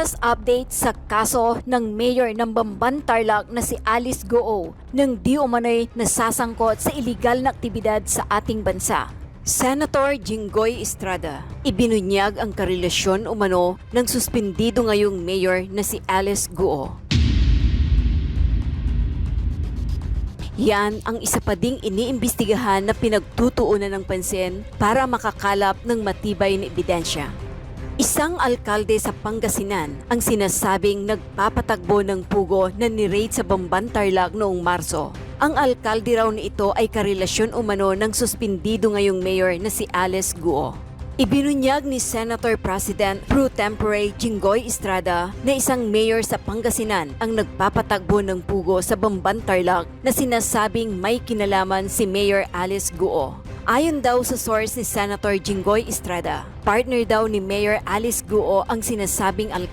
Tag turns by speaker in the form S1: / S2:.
S1: Latest update sa kaso ng mayor ng Bamban Tarlac na si Alice Goo nang di umano'y nasasangkot sa iligal na aktibidad sa ating bansa. Senator Jinggoy Estrada ibinunyag ang karelasyon umano ng suspindido ngayong mayor na si Alice Goo. Yan ang isa pa ding iniimbestigahan na pinagtutuunan ng pansin para makakalap ng matibay na ebidensya. Isang alkalde sa Pangasinan ang sinasabing nagpapatagbo ng pugo na ni-raid sa Bamban Tarlac noong Marso. Ang alkalde raw nito ay karelasyon umano ng suspindido ngayong mayor na si Alice Goo. Ibinunyag ni Senator President pro tempore Jinggoy Estrada na isang mayor sa Pangasinan ang nagpapatagbo ng pugo sa Bamban Tarlac na sinasabing may kinalaman si Mayor Alice Goo. Ayon daw sa source ni Senator Jinggoy Estrada, partner daw ni Mayor Alice Goo ang sinasabing alkalde